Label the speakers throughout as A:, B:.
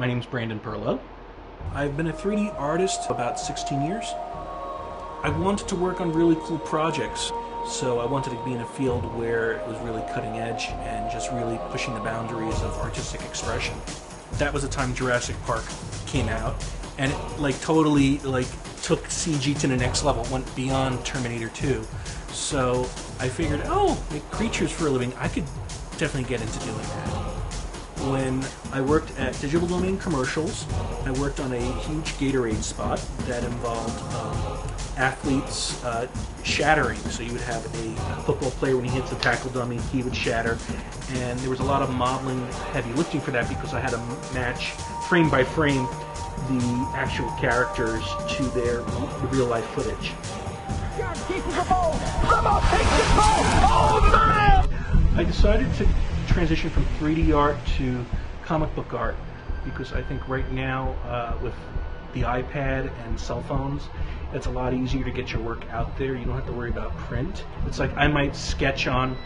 A: My name's Brandon Perlow.
B: I've been a 3D artist for about 16 years. I wanted to work on really cool projects, so I wanted to be in a field where it was really cutting edge and just really pushing the boundaries of artistic expression. That was the time Jurassic Park came out, and it totally took CG to the next level, went beyond Terminator 2. So I figured, make creatures for a living, I could definitely get into doing that. When I worked at Digital Domain Commercials, I worked on a huge Gatorade spot that involved athletes shattering. So you would have a football player, when he hits the tackle dummy, he would shatter. And there was a lot of modeling, heavy lifting for that, because I had to match frame by frame the actual characters to their real life footage. I decided to transition from 3D art to comic book art because I think right now with the iPad and cell phones, it's a lot easier to get your work out there. You don't have to worry about print. It's like I might sketch on,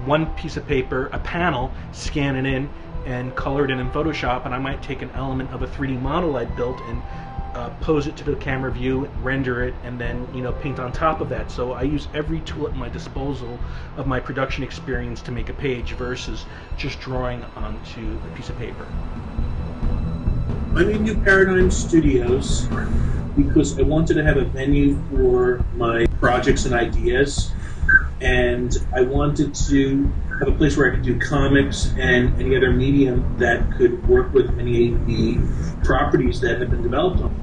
B: one piece of paper, a panel, scan it in, and color it in Photoshop, and I might take an element of a 3D model I built and pose it to the camera view, render it, and then paint on top of that. So I use every tool at my disposal of my production experience to make a page versus just drawing onto a piece of paper. I made New Paradigm Studios because I wanted to have a venue for my projects and ideas, and I wanted to have a place where I could do comics and any other medium that could work with any of the properties that have been developed on.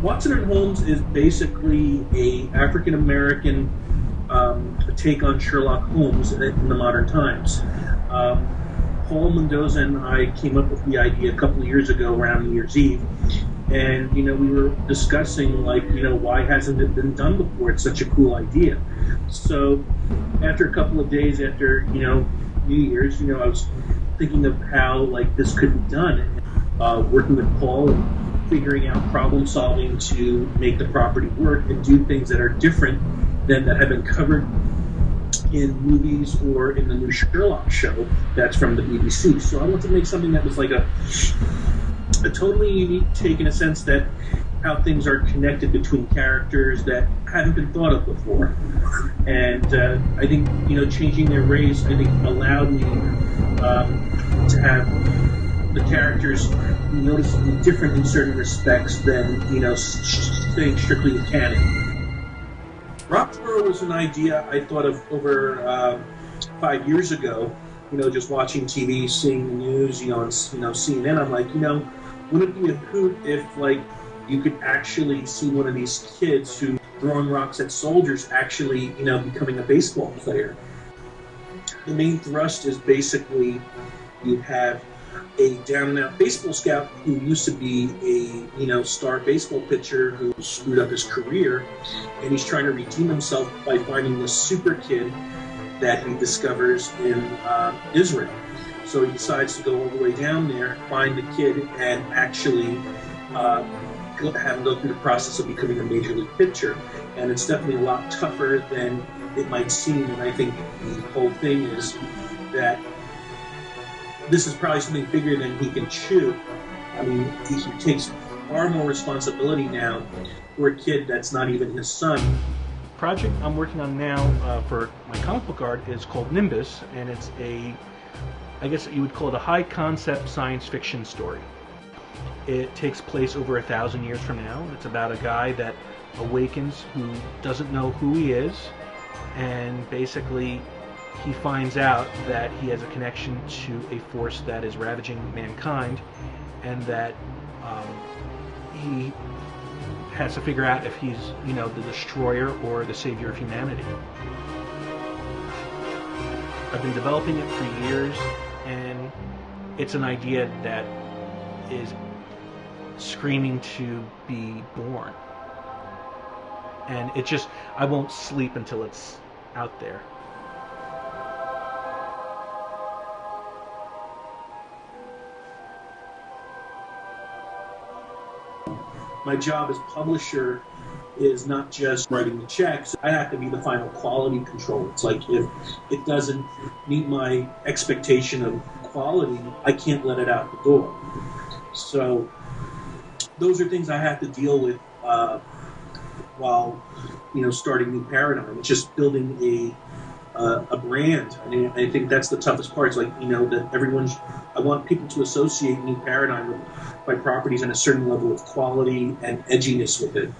B: Watson and Holmes is basically a African-American take on Sherlock Holmes in the modern times. Paul Mendoza and I came up with the idea a couple of years ago around New Year's Eve, and we were discussing why hasn't it been done before? It's such a cool idea. So after a couple of days after New Year's, I was thinking of how this could be done, working with Paul and figuring out problem solving to make the property work and do things that are different than that have been covered in movies or in the new Sherlock show that's from the BBC. So I wanted to make something that was like a totally unique take, in a sense that how things are connected between characters that hadn't been thought of before. And I think changing their race, I think, allowed me to have the characters noticeably different in certain respects than staying strictly with canon. RockThrower was an idea I thought of over 5 years ago. Just watching TV, seeing the news, on CNN. I'm like, wouldn't it be a hoot if you could actually see one of these kids who throwing rocks at soldiers actually becoming a baseball player. The main thrust is basically you have a down-and-out baseball scout who used to be a star baseball pitcher who screwed up his career, and he's trying to redeem himself by finding this super kid that he discovers in Israel. So he decides to go all the way down there, find the kid, and actually have him go through the process of becoming a major league pitcher. And it's definitely a lot tougher than it might seem, and I think the whole thing is that this is probably something bigger than he can chew. I mean, he takes far more responsibility now for a kid that's not even his son. The project I'm working on now for my comic book art is called Nimbus, and it's I guess you would call it a high concept science fiction story. It takes place over 1,000 years from now. It's about a guy that awakens who doesn't know who he is, and basically he finds out that he has a connection to a force that is ravaging mankind, and that he has to figure out if he's, the destroyer or the savior of humanity. I've been developing it for years, and it's an idea that is screaming to be born. And I won't sleep until it's out there. My job as publisher is not just writing the checks. I have to be the final quality control. It's like if it doesn't meet my expectation of quality, I can't let it out the door. So those are things I have to deal with while starting New Paradigm. It's just building a brand. I mean, I think that's the toughest part. It's like that I want people to associate New Paradigm with my properties and a certain level of quality and edginess with it.